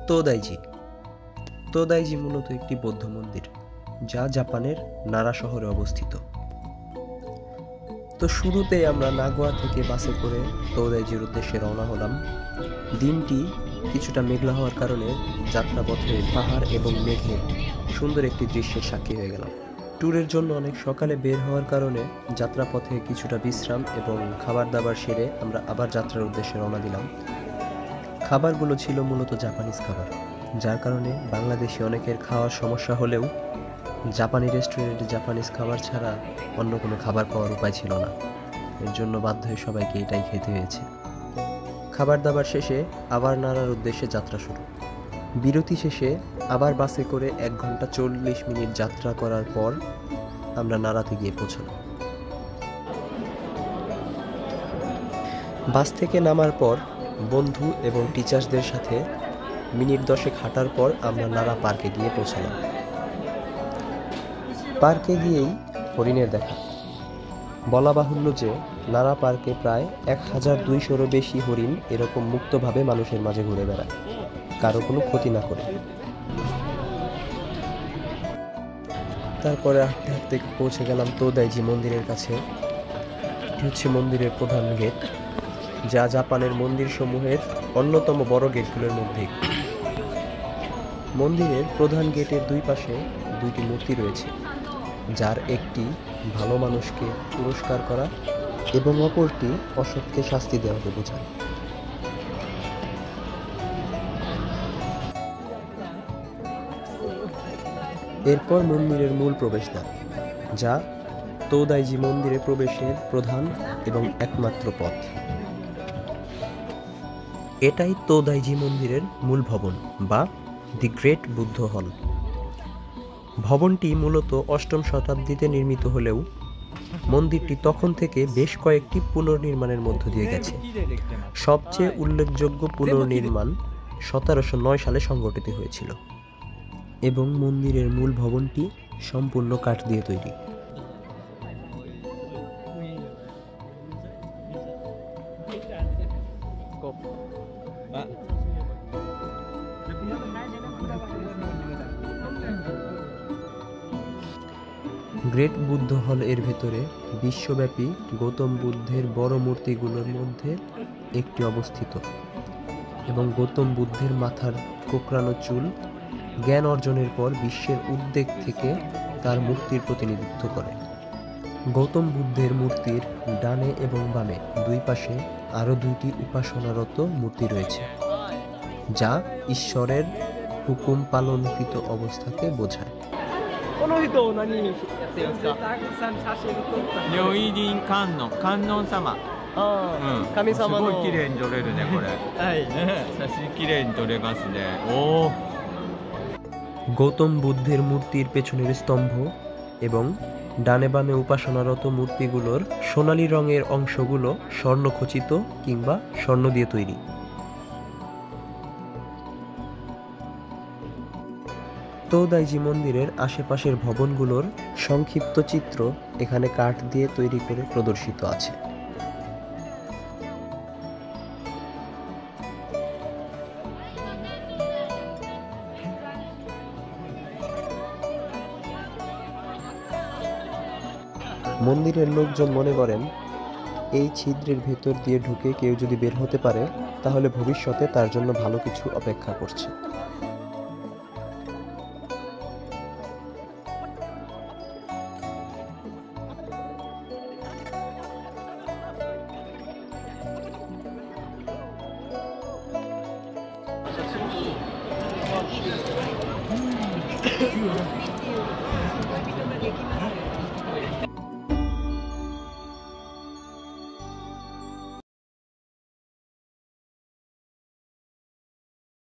তোদাইজি তোদাইজি মূলত একটি বৌদ্ধ মন্দির, যা জাপানের নারা শহরে অবস্থিত। তো শুরুতেই আমরা নাগোয়া থেকে বাসে করে তোদাইজির উদ্দেশ্যে রওনা হলাম। দিনটি কিছুটা মেঘলা হওয়ার কারণে যাত্রাপথে পাহাড় এবং মেঘের সুন্দর একটি দৃশ্যের সাক্ষী হয়ে গেলাম। ট্যুরের জন্য অনেক সকালে বের হওয়ার কারণে যাত্রাপথে কিছুটা বিশ্রাম এবং খাবার দাবার সেরে আমরা আবার যাত্রার উদ্দেশ্যে রওনা দিলাম। খাবারগুলো ছিল মূলত জাপানিজ খাবার, যার কারণে বাংলাদেশি অনেকের খাওয়ার সমস্যা হলেও জাপানি রেস্টুরেন্টে জাপানিজ খাবার ছাড়া অন্য কোনো খাবার পাওয়ার উপায় ছিল না। এর জন্য বাধ্য হয়ে সবাইকে এটাই খেতে হয়েছে। খাবার দাবার শেষে আবার নারার উদ্দেশ্যে যাত্রা শুরু। বিরতি শেষে আবার বাসে করে 1 ঘন্টা 40 মিনিট যাত্রা করার পর আমরা নারাতে গিয়ে পৌঁছলাম। বাস থেকে নামার পর বন্ধু এবং টিচার্সদের সাথে মিনিট 10 হাঁটার পর আমরা নারা পার্কে গিয়ে পৌঁছলাম। পার্কে গিয়েই হরিণের দেখা। বলা বাহুল্য যে নারা পার্কে প্রায় 1200-এরও বেশি হরিণ এরকম মুক্তভাবে মানুষের মাঝে ঘুরে বেড়ায়, কারো কোনো ক্ষতি না করে। তারপরে হাঁটতে হাঁটতে পৌঁছে গেলাম তোদাইজি মন্দিরের কাছে। এটি হচ্ছে মন্দিরের প্রধান গেট, যা জাপানের মন্দির সমূহের অন্যতম বড় গেটগুলোর মধ্যে একটি। মন্দিরের প্রধান গেটের 2 পাশে 2টি মূর্তি রয়েছে, যার একটি ভালো মানুষকে পুরস্কার করা এবং অপরটি অসৎকে শাস্তি দেওয়াকে বোঝায়। এরপর মন্দিরের মূল প্রবেশদ্বার, যা তোদাইজি মন্দিরে প্রবেশের প্রধান এবং একমাত্র পথ। এটাই তোদাইজি মন্দিরের মূল ভবন বা দি গ্রেট বুদ্ধ হল। ভবনটি মূলত 8ম শতাব্দীতে নির্মিত হলেও মন্দিরটি তখন থেকে বেশ কয়েকটি পুনর্নির্মাণের মধ্য দিয়ে গেছে। সবচেয়ে উল্লেখযোগ্য পুনর্নির্মাণ 1709 সালে সংঘটিত হয়েছিল এবং মন্দিরের মূল ভবনটি সম্পূর্ণ কাঠ দিয়ে তৈরি। গ্রেট বুদ্ধ হল এর ভেতরে বিশ্বব্যাপী গৌতম বুদ্ধের বড় মূর্তিগুলোর মধ্যে একটি অবস্থিত এবং গৌতম বুদ্ধের মাথার কোঁকড়ানো চুল জ্ঞান অর্জনের পর বিশ্বের উদ্বেগ থেকে তার মুক্তির প্রতিনিধিত্ব করে। গৌতম বুদ্ধের মূর্তির ডানে এবং বামে 2 পাশে আরও 2টি উপাসনারত মূর্তি রয়েছে, যা ঈশ্বরের হুকুম পালনকৃত অবস্থাকে বোঝায়। この人何やってるんですか？たくさん写真撮った。如意輪観音、観音様。ああ、神様の。すごい綺麗に撮れるねこれ。はい。写真綺麗に撮れますね。おお。গৌতম বুদ্ধের মূর্তির পেছনের স্তম্ভ এবং ডানে বামে উপাসনারত মূর্তিগুলোর সোনালী রঙের অংশগুলো স্বর্ণখচিত কিংবা স্বর্ণ দিয়ে তৈরি। তোদাইজি মন্দিরের আশেপাশের ভবনগুলোর সংক্ষিপ্ত চিত্র এখানে কাঠ দিয়ে তৈরি করে প্রদর্শিত আছে। মন্দিরের লোকজন মনে করেন এই ছিদ্রের ভেতর দিয়ে ঢুকে কেউ যদি বের হতে পারে তাহলে ভবিষ্যতে তার জন্য ভালো কিছু অপেক্ষা করছে।